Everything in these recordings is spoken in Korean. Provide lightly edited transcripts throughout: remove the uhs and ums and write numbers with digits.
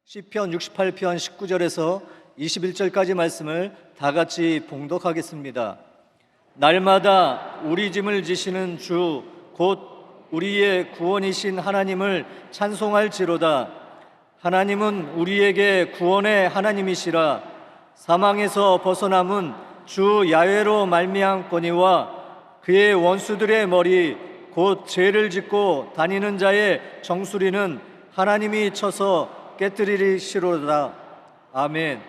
시편 68편 19절에서 21절까지 말씀을 다 같이 봉독하겠습니다. 날마다 우리 짐을 지시는 주 곧 우리의 구원이신 하나님을 찬송할지로다. 하나님은 우리에게 구원의 하나님이시라. 사망에서 벗어남은 주 야훼로 말미암거니와 그의 원수들의 머리 곧 죄를 짓고 다니는 자의 정수리는 하나님이 쳐서 깨뜨리시로다. 아멘.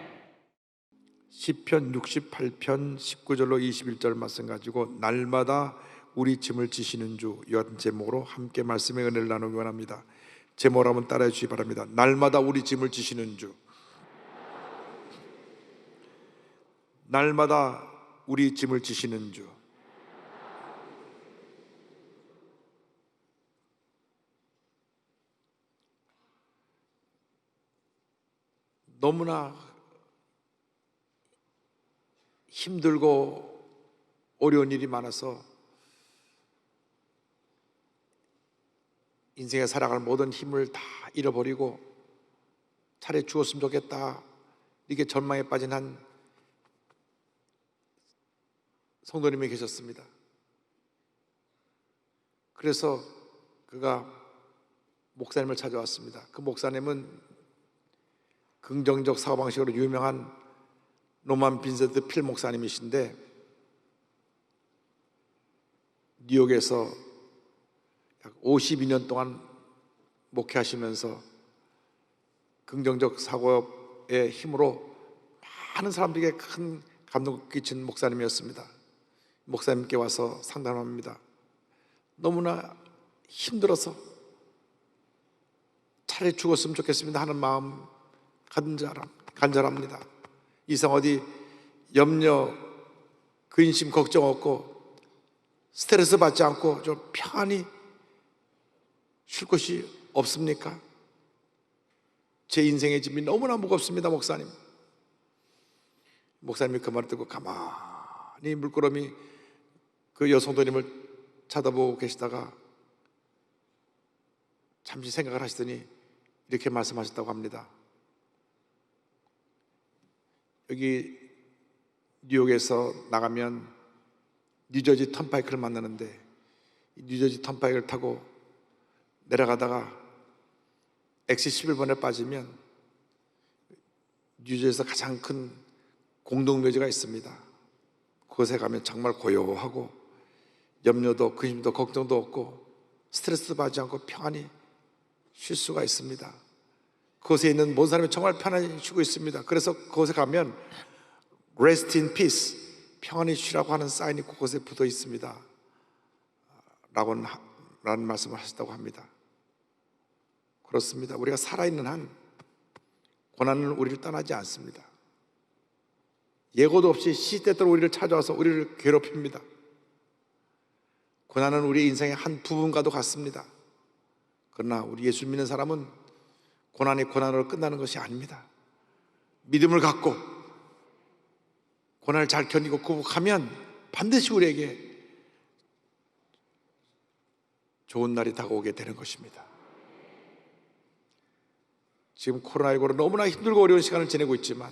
시편 68편 19절로 21절 말씀 가지고 날마다 우리 짐을 지시는 주, 이런 제목으로 함께 말씀의 은혜를 나누기 원합니다. 제목을 한번 따라해 주시기 바랍니다. 날마다 우리 짐을 지시는 주. 날마다 우리 짐을 지시는 주. 너무나 힘들고 어려운 일이 많아서 인생에 살아갈 모든 힘을 다 잃어버리고 차라리 죽었으면 좋겠다 이렇게 절망에 빠진 한 성도님이 계셨습니다. 그래서 그가 목사님을 찾아왔습니다. 그 목사님은 긍정적 사고방식으로 유명한 노만 빈센트 필 목사님이신데 뉴욕에서 약 52년 동안 목회하시면서 긍정적 사고의 힘으로 많은 사람들에게 큰 감동을 끼친 목사님이었습니다. 목사님께 와서 상담합니다. 너무나 힘들어서 차라리 죽었으면 좋겠습니다 하는 마음 간절합니다. 이상 어디 염려, 근심, 걱정 없고 스트레스 받지 않고 좀 편안히 쉴 곳이 없습니까? 제 인생의 짐이 너무나 무겁습니다, 목사님. 목사님이 그 말을 듣고 가만히 물끄러미 그 여성도님을 쳐다보고 계시다가 잠시 생각을 하시더니 이렇게 말씀하셨다고 합니다. 여기 뉴욕에서 나가면 뉴저지 턴파이크를 만나는데 뉴저지 턴파이크를 타고 내려가다가 엑시 11번에 빠지면 뉴저지에서 가장 큰 공동묘지가 있습니다. 그곳에 가면 정말 고요하고 염려도 근심도 걱정도 없고 스트레스도 받지 않고 평안히 쉴 수가 있습니다. 그곳에 있는 모든 사람이 정말 편안히 쉬고 있습니다. 그래서 그곳에 가면 Rest in peace, 평안히 쉬라고 하는 사인이 그곳에 붙어 있습니다 라는 말씀을 하셨다고 합니다. 그렇습니다. 우리가 살아있는 한 고난은 우리를 떠나지 않습니다. 예고도 없이 시때때로 우리를 찾아와서 우리를 괴롭힙니다. 고난은 우리 인생의 한 부분과도 같습니다. 그러나 우리 예수 믿는 사람은 고난이 고난으로 끝나는 것이 아닙니다. 믿음을 갖고 고난을 잘 견디고 극복하면 반드시 우리에게 좋은 날이 다가오게 되는 것입니다. 지금 코로나19로 너무나 힘들고 어려운 시간을 지내고 있지만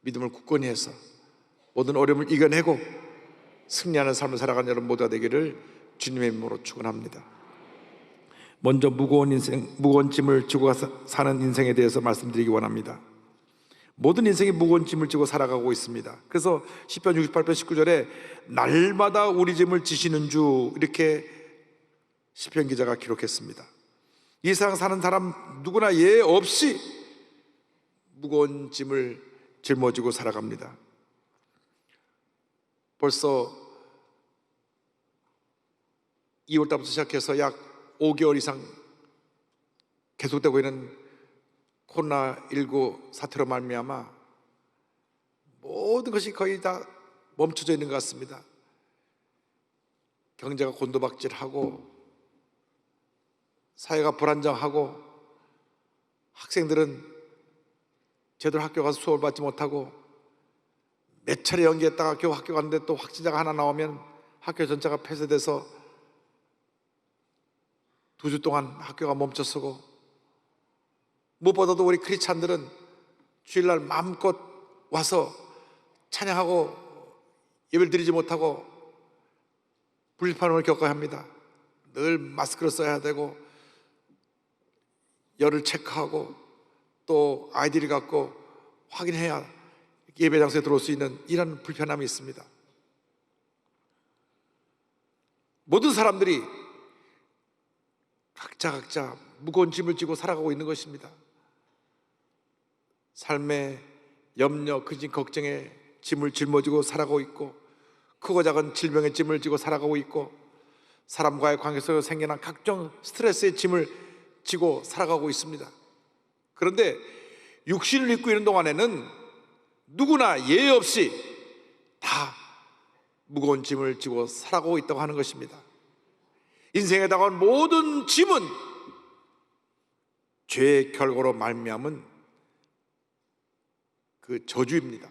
믿음을 굳건히 해서 모든 어려움을 이겨내고 승리하는 삶을 살아가는 여러분 모두가 되기를 주님의 이름으로 축원합니다. 먼저 무거운 짐을 지고 사는 인생에 대해서 말씀드리기 원합니다. 모든 인생이 무거운 짐을 지고 살아가고 있습니다. 그래서 시편 68편 19절에 날마다 우리 짐을 지시는 주, 이렇게 시편 기자가 기록했습니다. 이 세상 사는 사람 누구나 예외 없이 무거운 짐을 짊어지고 살아갑니다. 벌써 2월달부터 시작해서 약 5개월 이상 계속되고 있는 코로나19 사태로 말미암아 모든 것이 거의 다 멈춰져 있는 것 같습니다. 경제가 곤두박질하고 사회가 불안정하고 학생들은 제대로 학교 가서 수업을 받지 못하고 몇 차례 연기했다가 겨우 학교 갔는데 또 확진자가 하나 나오면 학교 전체가 폐쇄돼서 2주 동안 학교가 멈춰서고 무엇보다도 우리 크리스찬들은 주일날 마음껏 와서 찬양하고 예배를 드리지 못하고 불편함을 겪어야 합니다. 늘 마스크를 써야 되고 열을 체크하고 또 아이디를 갖고 확인해야 예배 장소에 들어올 수 있는 이런 불편함이 있습니다. 모든 사람들이 각자 무거운 짐을 지고 살아가고 있는 것입니다. 삶의 염려, 근심, 걱정에 짐을 짊어지고 살아가고 있고, 크고 작은 질병의 짐을 지고 살아가고 있고, 사람과의 관계 속에서 생겨난 각종 스트레스의 짐을 지고 살아가고 있습니다. 그런데 육신을 입고 있는 동안에는 누구나 예외 없이 다 무거운 짐을 지고 살아가고 있다고 하는 것입니다. 인생에 다가온 모든 짐은 죄의 결과로 말미암은 그 저주입니다.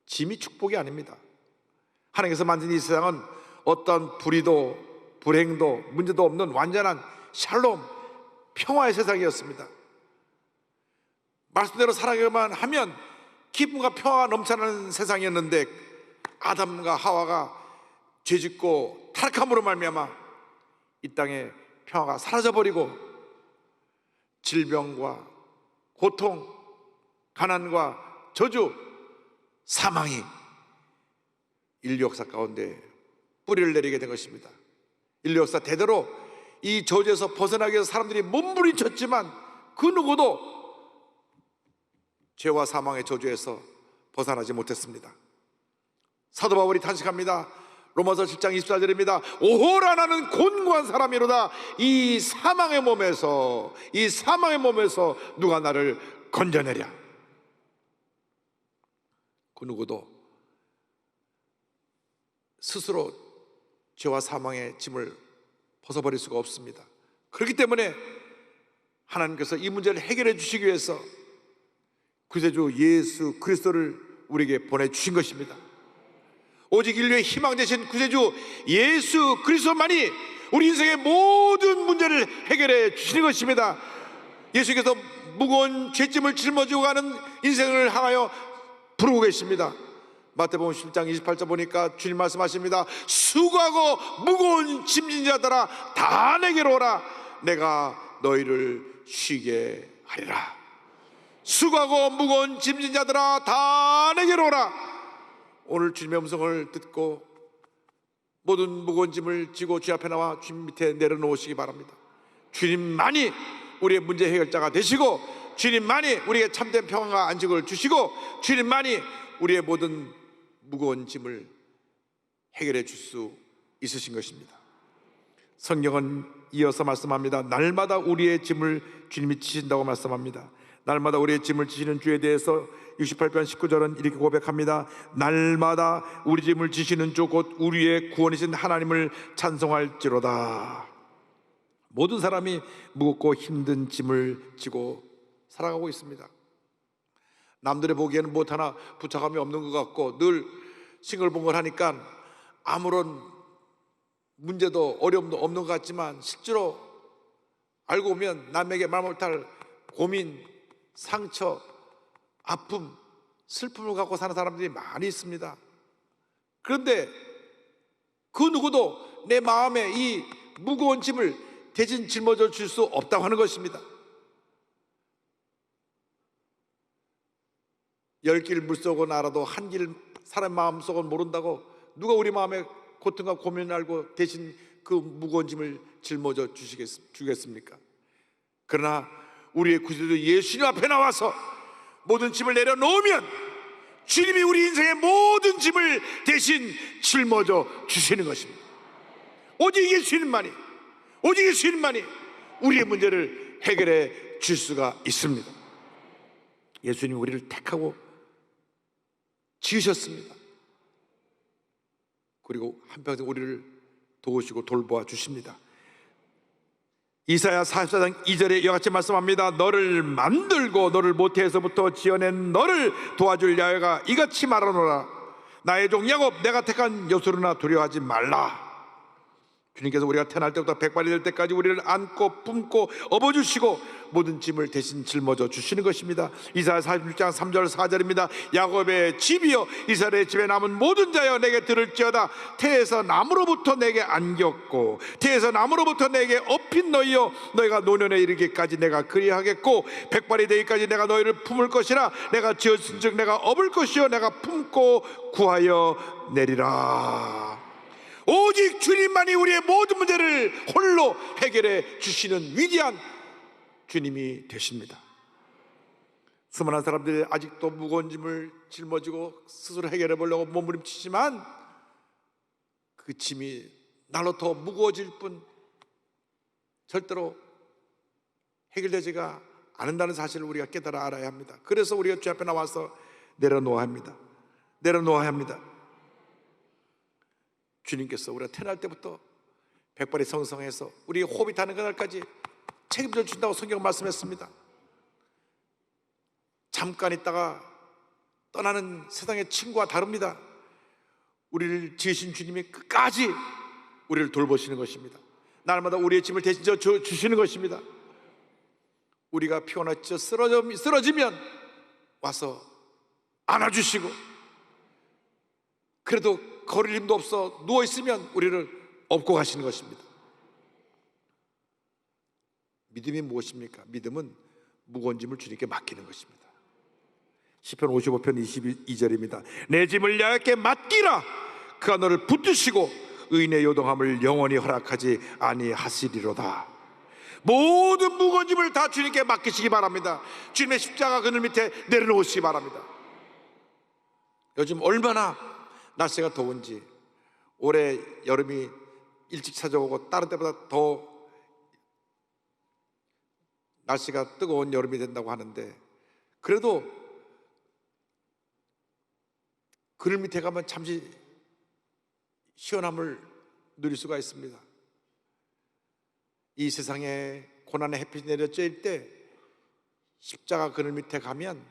짐이 축복이 아닙니다. 하나님께서 만든 이 세상은 어떤 불의도 불행도 문제도 없는 완전한 샬롬, 평화의 세상이었습니다. 말씀대로 살아가기만 하면 기쁨과 평화가 넘쳐나는 세상이었는데, 아담과 하와가 죄짓고 타락함으로 말미암아 이 땅에 평화가 사라져버리고 질병과 고통, 가난과 저주, 사망이 인류 역사 가운데 뿌리를 내리게 된 것입니다. 인류 역사 대대로 이 저주에서 벗어나기 위해서 사람들이 몸부림쳤지만 그 누구도 죄와 사망의 저주에서 벗어나지 못했습니다. 사도 바울이 탄식합니다. 로마서 7장 24절입니다. 오호라 나는 곤고한 사람이로다. 이 사망의 몸에서 누가 나를 건져내랴. 그 누구도 스스로 죄와 사망의 짐을 벗어버릴 수가 없습니다. 그렇기 때문에 하나님께서 이 문제를 해결해 주시기 위해서 구세주 예수 그리스도를 우리에게 보내주신 것입니다. 오직 인류의 희망 되신 구세주 예수 그리스도만이 우리 인생의 모든 문제를 해결해 주시는 것입니다. 예수께서 무거운 죄짐을 짊어지고 가는 인생을 향하여 부르고 계십니다. 마태복음 10장 28절 보니까 주님 말씀하십니다. 수고하고 무거운 짐진 자들아 다 내게로 오라. 내가 너희를 쉬게 하리라. 수고하고 무거운 짐진 자들아 다 내게로 오라. 오늘 주님의 음성을 듣고 모든 무거운 짐을 지고 주 앞에 나와 주님 밑에 내려놓으시기 바랍니다. 주님만이 우리의 문제 해결자가 되시고, 주님만이 우리에게 참된 평안과 안식을 주시고, 주님만이 우리의 모든 무거운 짐을 해결해 줄 수 있으신 것입니다. 성경은 이어서 말씀합니다. 날마다 우리의 짐을 주님이 지신다고 말씀합니다. 날마다 우리의 짐을 지시는 주에 대해서 68편 19절은 이렇게 고백합니다. 날마다 우리 짐을 지시는 주 곧 우리의 구원이신 하나님을 찬송할지로다. 모든 사람이 무겁고 힘든 짐을 지고 살아가고 있습니다. 남들의 보기에는 무엇 하나 부착함이 없는 것 같고 늘 싱글벙글하니까 아무런 문제도 어려움도 없는 것 같지만, 실제로 알고 보면 남에게 말 못할 고민, 상처, 아픔, 슬픔을 갖고 사는 사람들이 많이 있습니다. 그런데 그 누구도 내 마음에 이 무거운 짐을 대신 짊어져 줄 수 없다고 하는 것입니다. 10길 물속은 알아도 한 길 사람 마음속은 모른다고, 누가 우리 마음의 고통과 고민을 알고 대신 그 무거운 짐을 짊어져 주겠습니까? 그러나 우리의 구세주 예수님 앞에 나와서 모든 짐을 내려놓으면 주님이 우리 인생의 모든 짐을 대신 짊어져 주시는 것입니다. 오직 예수님만이 우리의 문제를 해결해 줄 수가 있습니다. 예수님이 우리를 택하고 지으셨습니다. 그리고 한평생 우리를 도우시고 돌보아 주십니다. 이사야 44장 2절에 이와 같이 말씀합니다. 너를 만들고 너를 모태에서부터 지어낸 너를 도와줄 야훼가 이같이 말하노라. 나의 종 야곱 내가 택한 여수르나 두려워하지 말라. 주님께서 우리가 태어날 때부터 백발이 될 때까지 우리를 안고 품고 업어주시고 모든 짐을 대신 짊어져 주시는 것입니다. 이사야 46장 3절 4절입니다. 야곱의 집이여 이스라엘의 집에 남은 모든 자여 내게 들을지어다. 태에서 나무로부터 내게 안겼고 태에서 나무로부터 내게 업힌 너희여 너희가 노년에 이르기까지 내가 그리하겠고 백발이 되기까지 내가 너희를 품을 것이라. 내가 지었은즉 내가 업을 것이요 내가 품고 구하여 내리라. 오직 주님만이 우리의 모든 문제를 홀로 해결해 주시는 위대한 주님이 되십니다. 수많은 사람들이 아직도 무거운 짐을 짊어지고 스스로 해결해 보려고 몸부림치지만 그 짐이 날로 더 무거워질 뿐 절대로 해결되지가 않는다는 사실을 우리가 깨달아 알아야 합니다. 그래서 우리가 주 앞에 나와서 내려놓아야 합니다. 내려놓아야 합니다. 주님께서 우리가 태어날 때부터 백발이 성성해서 우리 호흡이 닿는 그날까지 책임져 준다고 성경 말씀했습니다. 잠깐 있다가 떠나는 세상의 친구와 다릅니다. 우리를 지으신 주님이 끝까지 우리를 돌보시는 것입니다. 날마다 우리의 짐을 대신 주시는 것입니다. 우리가 피곤하여 쓰러지면 와서 안아주시고 그래도 걸을 힘도 없어 누워있으면 우리를 업고 가시는 것입니다. 믿음이 무엇입니까? 믿음은 무거운 짐을 주님께 맡기는 것입니다. 시편 55편 22절입니다. 내 짐을 야곱께 맡기라. 그가 너를 붙드시고 의인의 요동함을 영원히 허락하지 아니하시리로다. 모든 무거운 짐을 다 주님께 맡기시기 바랍니다. 주님의 십자가 그늘 밑에 내려놓으시기 바랍니다. 요즘 얼마나 날씨가 더운지 올해 여름이 일찍 찾아오고 다른 때보다 더 날씨가 뜨거운 여름이 된다고 하는데 그래도 그늘 밑에 가면 잠시 시원함을 누릴 수가 있습니다. 이 세상에 고난의 햇빛이 내려쬐일 때 십자가 그늘 밑에 가면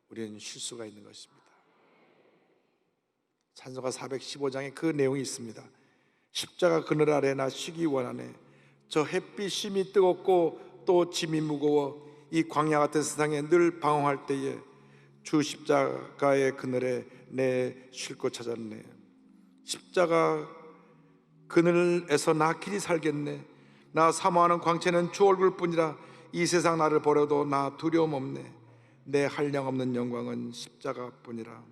우리는 쉴 수가 있는 것입니다. 찬송가 415장에 그 내용이 있습니다. 십자가 그늘 아래 나 쉬기 원하네. 저 햇빛 심이 뜨겁고 또 짐이 무거워 이 광야 같은 세상에 늘 방황할 때에 주 십자가의 그늘에 내 쉴 곳 찾았네. 십자가 그늘에서 나 길이 살겠네. 나 사모하는 광채는 주 얼굴뿐이라 이 세상 나를 버려도 나 두려움 없네. 내 한량없는 영광은 십자가뿐이라.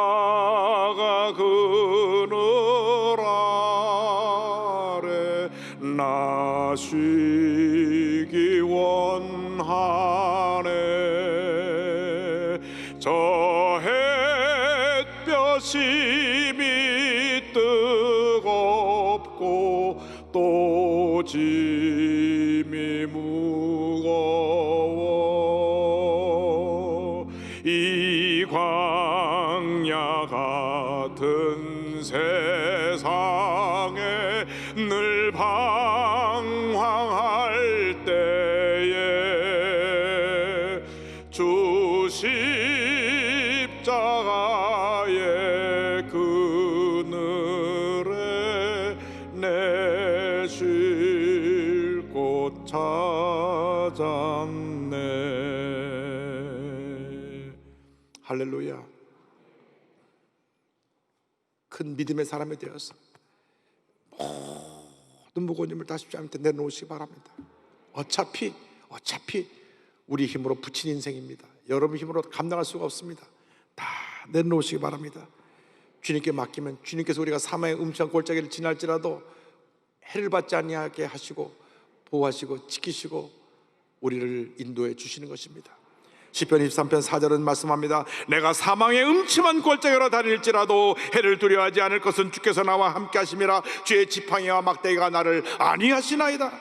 십자가 그늘 아래 나 쉬기 원하네. 저 햇볕이 뜨겁고 또 짐이 무거워 이 광야 같은 세상에 늘 방황할 때에 주 십자가의 그늘에 내 쉴 곳 찾았네. 할렐루야. 큰 믿음의 사람이 되어서 모든 무거운 짐을 다 십자가 밑에 내놓으시기 바랍니다. 어차피 우리 힘으로 붙인 인생입니다. 여러분 힘으로 감당할 수가 없습니다. 다 내놓으시기 바랍니다. 주님께 맡기면 주님께서 우리가 사망의 음침한 골짜기를 지날지라도 해를 받지 아니하게 하시고 보호하시고 지키시고 우리를 인도해 주시는 것입니다. 시편 23편 4절은 말씀합니다. 내가 사망의 음침한 골짜기로 다닐지라도 해를 두려워하지 않을 것은 주께서 나와 함께 하심이라. 주의 지팡이와 막대기가 나를 안위하시나이다.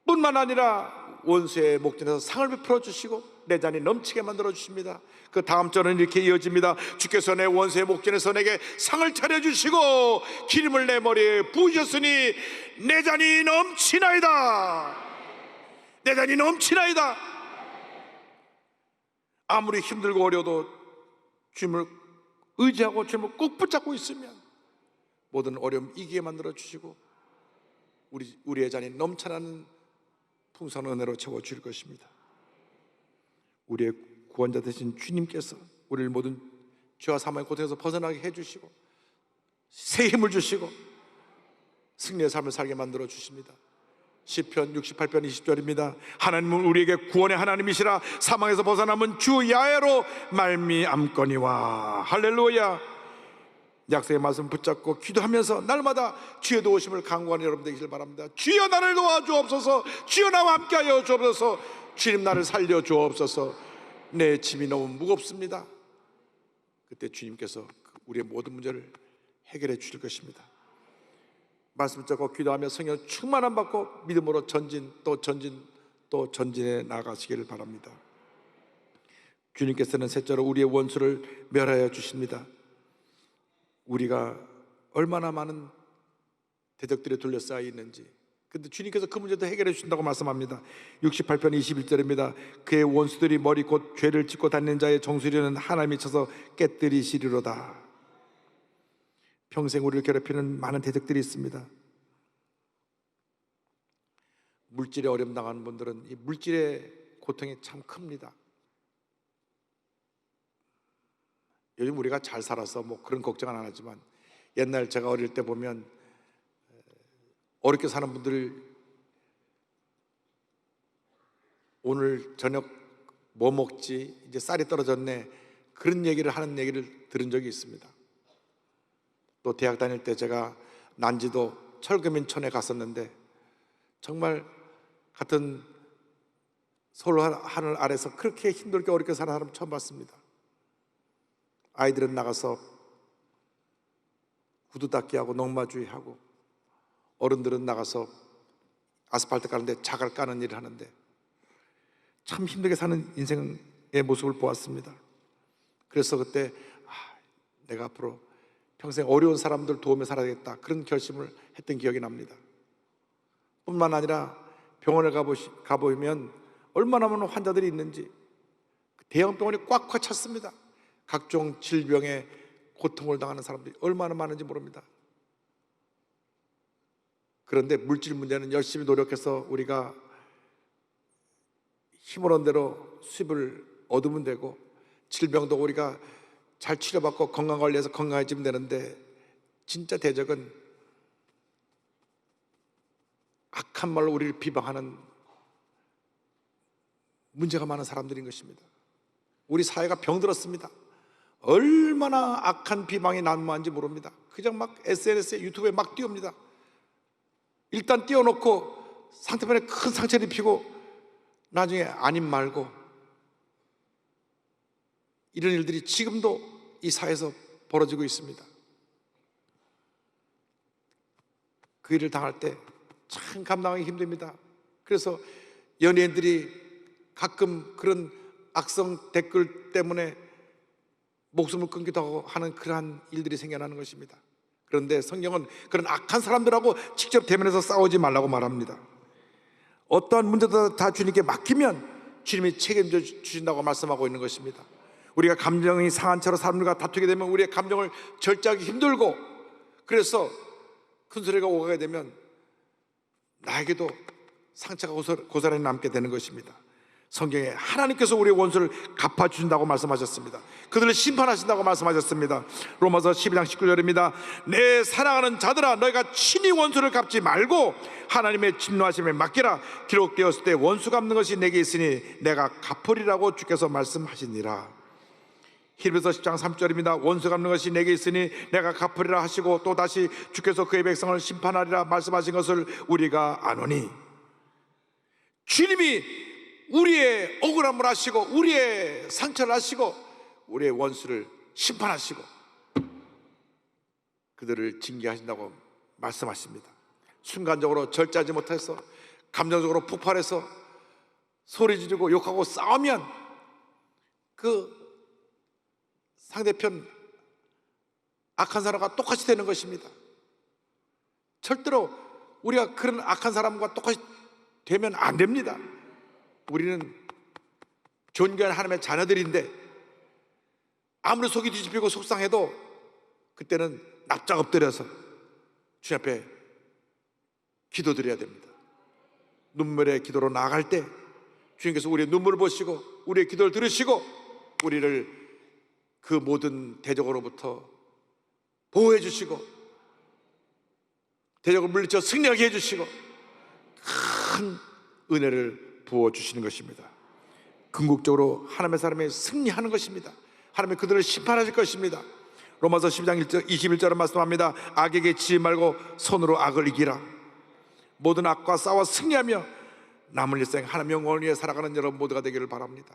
뿐만 아니라 원수의 목전에서 상을 베풀어 주시고 내 잔이 넘치게 만들어 주십니다. 그 다음 절은 이렇게 이어집니다. 주께서 내 원수의 목전에서 내게 상을 차려주시고 기름을 내 머리에 부으셨으니 내 잔이 넘치나이다. 내 잔이 넘치나이다. 아무리 힘들고 어려도 주님을 의지하고 주님을 꼭 붙잡고 있으면 모든 어려움 이기게 만들어 주시고 우리의 잔이 넘쳐나는 풍성한 은혜로 채워 주실 것입니다. 우리의 구원자 되신 주님께서 우리를 모든 죄와 사망의 고통에서 벗어나게 해주시고 새 힘을 주시고 승리의 삶을 살게 만들어 주십니다. 시편 68편 20절입니다. 하나님은 우리에게 구원의 하나님이시라. 사망에서 벗어남은 주 야훼로 말미암거니와. 할렐루야. 약속의 말씀 붙잡고 기도하면서 날마다 주의 도우심을 간구하는 여러분 되시길 바랍니다. 주여 나를 도와주옵소서. 주여 나와 함께하여 주옵소서. 주님 나를 살려 주옵소서. 내 짐이 너무 무겁습니다. 그때 주님께서 우리의 모든 문제를 해결해 주실 것입니다. 말씀 붙잡고 기도하며 성령 충만함 받고 믿음으로 전진 또 전진해 나가시기를 바랍니다. 주님께서는 셋째로 우리의 원수를 멸하여 주십니다. 우리가 얼마나 많은 대적들에 둘러싸여 있는지, 근데 주님께서 그 문제도 해결해 주신다고 말씀합니다. 68편 21절입니다. 그의 원수들이 머리 곧 죄를 짓고 다니는 자의 정수리는 하나님이 쳐서 깨뜨리시리로다. 평생 우리를 괴롭히는 많은 대적들이 있습니다. 물질에 어려움 당하는 분들은 이 물질의 고통이 참 큽니다. 요즘 우리가 잘 살아서 뭐 그런 걱정은 안 하지만 옛날 제가 어릴 때 보면 어렵게 사는 분들 오늘 저녁 뭐 먹지? 이제 쌀이 떨어졌네. 그런 얘기를 하는 얘기를 들은 적이 있습니다. 또 대학 다닐 때 제가 난지도 철거민촌에 갔었는데 정말 같은 서울 하늘 아래서 그렇게 힘들게 어렵게 사는 사람 처음 봤습니다. 아이들은 나가서 구두 닦기 하고 농마주의 하고 어른들은 나가서 아스팔트 까는데 자갈 까는 일을 하는데 참 힘들게 사는 인생의 모습을 보았습니다. 그래서 그때 내가 앞으로 평생 어려운 사람들 도우며 살아야겠다, 그런 결심을 했던 기억이 납니다. 뿐만 아니라 병원에 가보면 얼마나 많은 환자들이 있는지 대형 병원이 꽉꽉 찼습니다. 각종 질병에 고통을 당하는 사람들이 얼마나 많은지 모릅니다. 그런데 물질 문제는 열심히 노력해서 우리가 힘을 대로 수입을 얻으면 되고, 질병도 우리가 잘 치료받고 건강관리해서 건강해지면 되는데, 진짜 대적은 악한 말로 우리를 비방하는 문제가 많은 사람들인 것입니다. 우리 사회가 병들었습니다. 얼마나 악한 비방이 난무한지 모릅니다. 그냥 막 SNS에 유튜브에 막 띄웁니다. 일단 띄워놓고 상대편에 큰 상처를 입히고 나중에 아님 말고, 이런 일들이 지금도 이 사회에서 벌어지고 있습니다. 그 일을 당할 때 참 감당하기 힘듭니다. 그래서 연예인들이 가끔 그런 악성 댓글 때문에 목숨을 끊기도 하고 하는 그러한 일들이 생겨나는 것입니다. 그런데 성경은 그런 악한 사람들하고 직접 대면해서 싸우지 말라고 말합니다. 어떠한 문제도 다 주님께 맡기면 주님이 책임져 주신다고 말씀하고 있는 것입니다. 우리가 감정이 상한 채로 사람들과 다투게 되면 우리의 감정을 절제하기 힘들고, 그래서 큰 소리가 오가게 되면 나에게도 상처가 고스란히 남게 되는 것입니다. 성경에 하나님께서 우리의 원수를 갚아주신다고 말씀하셨습니다. 그들을 심판하신다고 말씀하셨습니다. 로마서 12장 19절입니다. 내 사랑하는 자들아, 너희가 친히 원수를 갚지 말고 하나님의 진노하심에 맡기라. 기록되었을 때 원수 갚는 것이 내게 있으니 내가 갚으리라고 주께서 말씀하시니라. 히브리서 10장 3절입니다. 원수 갚는 것이 내게 있으니 내가 갚으리라 하시고 또 다시 주께서 그의 백성을 심판하리라 말씀하신 것을 우리가 아노니, 주님이 우리의 억울함을 아시고 우리의 상처를 아시고 우리의 원수를 심판하시고 그들을 징계하신다고 말씀하십니다. 순간적으로 절제하지 못해서 감정적으로 폭발해서 소리 지르고 욕하고 싸우면 그 상대편 악한 사람과 똑같이 되는 것입니다. 절대로 우리가 그런 악한 사람과 똑같이 되면 안 됩니다. 우리는 존귀한 하나님의 자녀들인데 아무리 속이 뒤집히고 속상해도 그때는 납작 엎드려서 주님 앞에 기도드려야 됩니다. 눈물의 기도로 나아갈 때 주님께서 우리의 눈물을 보시고 우리의 기도를 들으시고 우리를 그 모든 대적으로부터 보호해 주시고 대적을 물리쳐 승리하게 해주시고 큰 은혜를 부어주시는 것입니다. 궁극적으로 하나님의 사람이 승리하는 것입니다. 하나님이 그들을 심판하실 것입니다. 로마서 12장 21절은 말씀합니다. 악에게 지지 말고 손으로 악을 이기라. 모든 악과 싸워 승리하며 남은 일생 하나님의 영광을 위해 살아가는 여러분 모두가 되기를 바랍니다.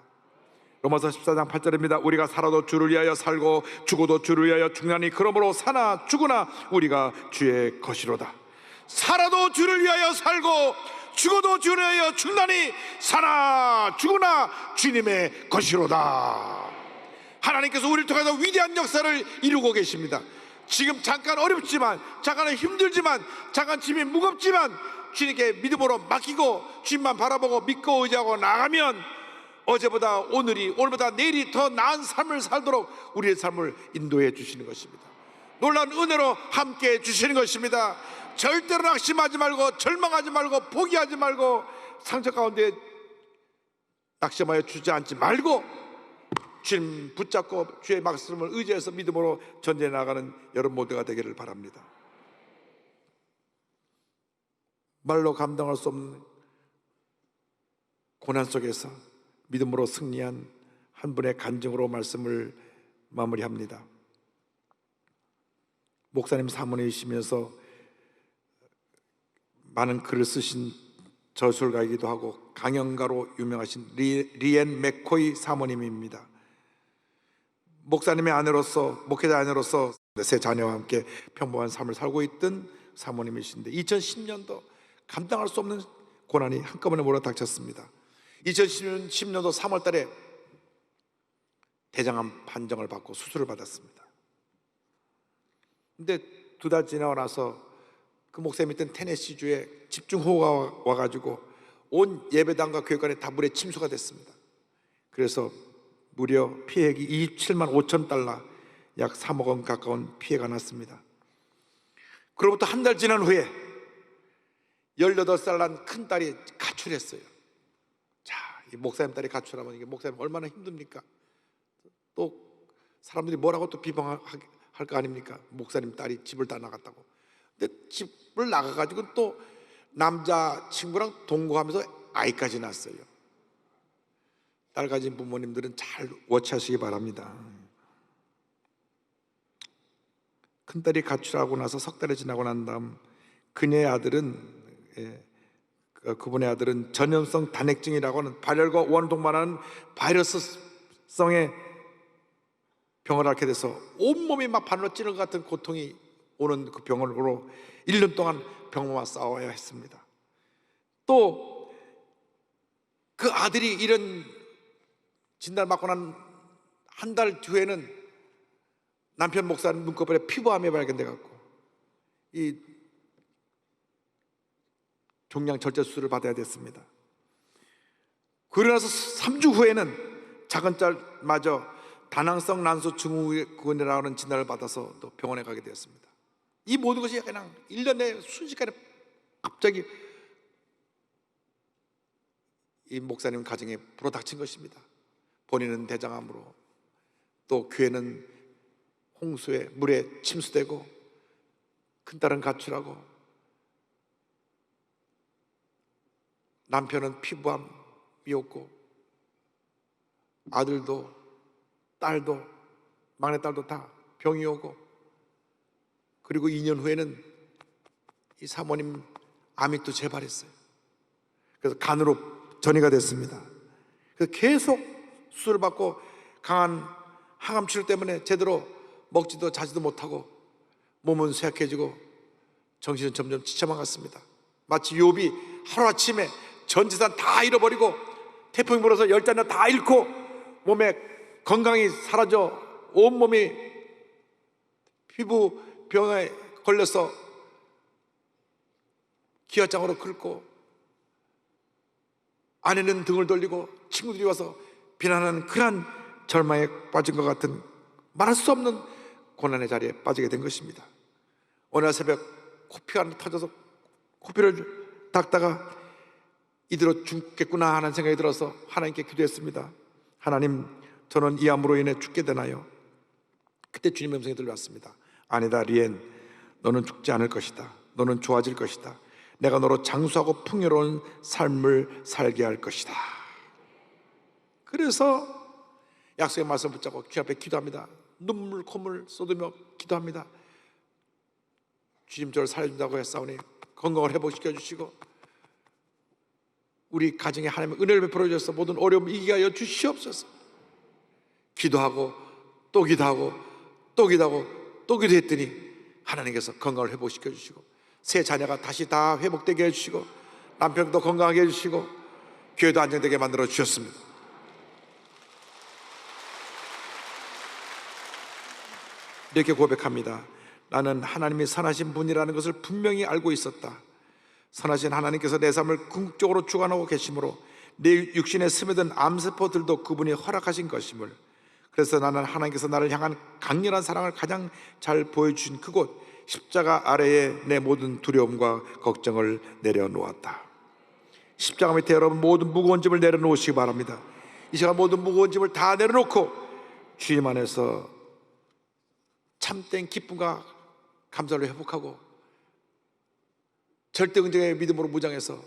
로마서 14장 8절입니다. 우리가 살아도 주를 위하여 살고 죽어도 주를 위하여 죽나니 그러므로 사나 죽으나 우리가 주의 것이로다. 살아도 주를 위하여 살고 죽어도 주를 위하여 죽나니 사나 죽으나 주님의 것이로다. 하나님께서 우리를 통해서 위대한 역사를 이루고 계십니다. 지금 잠깐 어렵지만, 잠깐 힘들지만, 잠깐 짐이 무겁지만 주님께 믿음으로 맡기고 주님만 바라보고 믿고 의지하고 나가면 어제보다 오늘보다 내일이 더 나은 삶을 살도록 우리의 삶을 인도해 주시는 것입니다. 놀라운 은혜로 함께 해 주시는 것입니다. 절대로 낙심하지 말고 절망하지 말고 포기하지 말고 상처 가운데 낙심하여 주저앉지 말고 주님 붙잡고 주의 말씀을 의지해서 믿음으로 전진해 나가는 여러분 모두가 되기를 바랍니다. 말로 감당할 수 없는 고난 속에서 믿음으로 승리한 한 분의 간증으로 말씀을 마무리합니다. 목사님 사모님이시면서 많은 글을 쓰신 저술가이기도 하고 강연가로 유명하신 리앤 맥코이 사모님입니다. 목사님의 아내로서, 목회자 아내로서 세 자녀와 함께 평범한 삶을 살고 있던 사모님이신데 2010년도 감당할 수 없는 고난이 한꺼번에 몰아닥쳤습니다. 2010년도 3월 달에 대장암 판정을 받고 수술을 받았습니다. 근데 2달 지나고 나서 그 목사님이 있던 테네시주에 집중호우가 와가지고 온 예배당과 교회관에 다 물에 침수가 됐습니다. 그래서 무려 피해액이 27만 5천 달러, 약 3억 원 가까운 피해가 났습니다. 그로부터 한 달 지난 후에 18살 난 큰딸이 가출했어요. 자, 이 목사님 딸이 가출하면 이게 목사님 얼마나 힘듭니까? 또 사람들이 뭐라고 또 비방할 거 아닙니까? 목사님 딸이 집을 다 나갔다고. 근데 집을 나가가지고 또 남자 친구랑 동거하면서 아이까지 낳았어요. 딸 가진 부모님들은 잘 워치하시기 바랍니다. 큰딸이 가출하고 나서 석 달이 지나고 난 다음 그녀의 아들은 그분의 아들은 전염성 단핵증이라고 하는 발열과 원동반하는 바이러스성의 병을 앓게 돼서 온몸이 막 바늘로 찌는 것 같은 고통이 오는 그 병으로 1년 동안 병과 싸워야 했습니다. 또 그 아들이 이런 진단을 받고 난 한 달 뒤에는 남편 목사님 눈꺼풀에 피부암이 발견돼 갖고 이 종양 절제 수술을 받아야 됐습니다. 그러고 나서 3주 후에는 작은 딸마저 다낭성 난소 증후군이라고 하는 진단을 받아서 또 병원에 가게 되었습니다. 이 모든 것이 그냥 1년 내에 순식간에 갑자기 이 목사님 가정에 불어닥친 것입니다. 본인은 대장암으로, 또 교회는 홍수에 물에 침수되고 큰딸은 가출하고 남편은 피부암이었고 아들도 딸도 막내딸도 다 병이 오고, 그리고 2년 후에는 이 사모님 암이 또 재발했어요. 그래서 간으로 전이가 됐습니다. 그래서 계속 수술을 받고 강한 항암 치료 때문에 제대로 먹지도 자지도 못하고 몸은 쇠약해지고 정신은 점점 지쳐만 갔습니다. 마치 욥이 하루아침에 전 재산 다 잃어버리고 태풍이 불어서 10자녀 다 잃고 몸에 건강이 사라져 온몸이 피부병에 걸려서 기아장으로 긁고 아내는 등을 돌리고 친구들이 와서 비난하는 그러한 절망에 빠진 것 같은 말할 수 없는 고난의 자리에 빠지게 된 것입니다. 어느 날 새벽 코피가 터져서 코피를 닦다가 이대로 죽겠구나 하는 생각이 들어서 하나님께 기도했습니다. 하나님, 저는 이 암으로 인해 죽게 되나요? 그때 주님의 음성이 들려왔습니다. 아니다, 리엔, 너는 죽지 않을 것이다. 너는 좋아질 것이다. 내가 너로 장수하고 풍요로운 삶을 살게 할 것이다. 그래서 약속의 말씀을 붙잡고 귀 앞에 기도합니다. 눈물 콧물 쏟으며 기도합니다. 주님, 저를 살려준다고 했사오니 건강을 회복시켜 주시고 우리 가정에 하나님의 은혜를 베풀어 주셔서 모든 어려움을 이기게 하여 주시옵소서. 기도하고 또 기도하고 또 기도하고 또 기도했더니 하나님께서 건강을 회복시켜 주시고 새 자녀가 다시 다 회복되게 해주시고 남편도 건강하게 해주시고 교회도 안정되게 만들어 주셨습니다. 이렇게 고백합니다. 나는 하나님이 선하신 분이라는 것을 분명히 알고 있었다. 선하신 하나님께서 내 삶을 궁극적으로 주관하고 계시므로 내 육신에 스며든 암세포들도 그분이 허락하신 것임을, 그래서 나는 하나님께서 나를 향한 강렬한 사랑을 가장 잘 보여주신 그곳 십자가 아래에 내 모든 두려움과 걱정을 내려놓았다. 십자가 밑에 여러분 모든 무거운 짐을 내려놓으시기 바랍니다. 이 시간 모든 무거운 짐을 다 내려놓고 주님 안에서 참된 기쁨과 감사를 회복하고 절대 긍정의 믿음으로 무장해서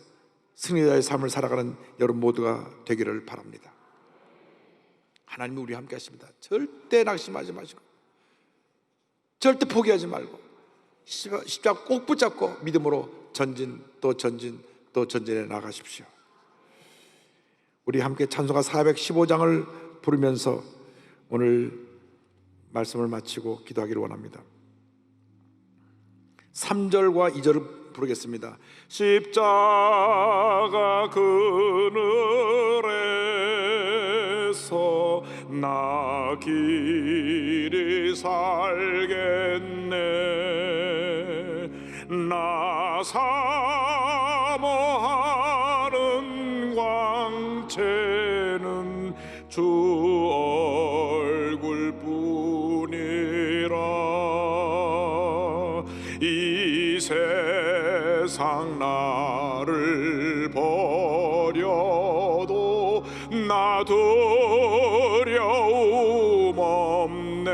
승리자의 삶을 살아가는 여러분 모두가 되기를 바랍니다. 하나님이 우리와 함께 하십니다. 절대 낙심하지 마시고 절대 포기하지 말고 십자가 꼭 붙잡고 믿음으로 전진 또 전진 또 전진해 나가십시오. 우리 함께 찬송가 415장을 부르면서 오늘 말씀을 마치고 기도하기를 원합니다. 3절과 2절을 부르겠습니다. 십자가 그늘에서 나 길이 살겠네. 나 사모하는 광채는 주 얼굴뿐이라. 이 세상 나를 버려도 나 두려움 없네.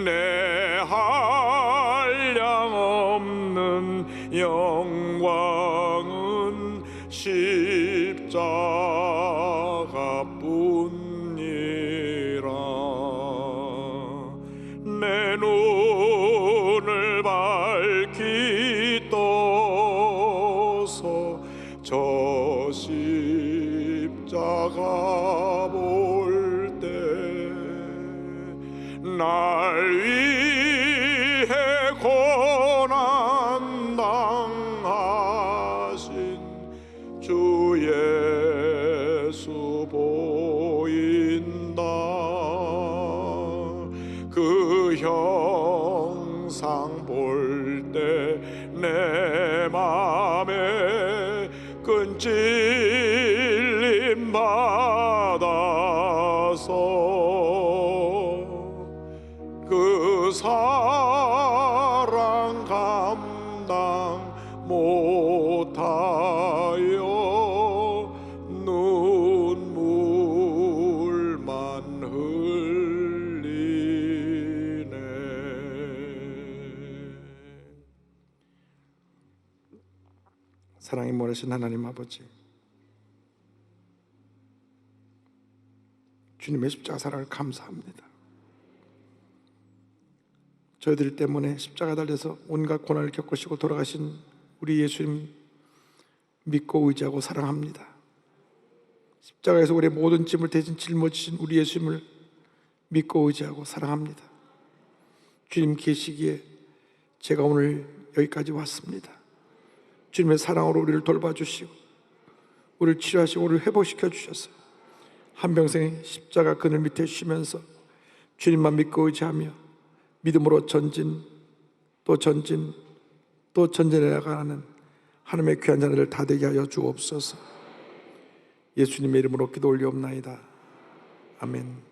내 한량 없는 영광은 십자가뿐이라. 내 눈을 밝히 떠서 저 십자가 볼 때 날 위해 고난 당하신 주 예수 보인다. 그 형상 볼 때 내 맘에 큰 찔림 받아서 그 사랑 감당 못하여 눈물만 흘리네. 사랑이 많으신 하나님 아버지, 주님의 십자가 사랑을 감사합니다. 저희들 때문에 십자가 달려서 온갖 고난을 겪으시고 돌아가신 우리 예수님 믿고 의지하고 사랑합니다. 십자가에서 우리의 모든 짐을 대신 짊어지신 우리 예수님을 믿고 의지하고 사랑합니다. 주님 계시기에 제가 오늘 여기까지 왔습니다. 주님의 사랑으로 우리를 돌봐주시고 우리를 치료하시고 우리를 회복시켜 주셔서 한평생 십자가 그늘 밑에 쉬면서 주님만 믿고 의지하며 믿음으로 전진 또 전진 또 전진해 나가는 하나님의 귀한 자녀들 다 되게 하여 주옵소서. 예수님의 이름으로 기도 올리옵나이다. 아멘.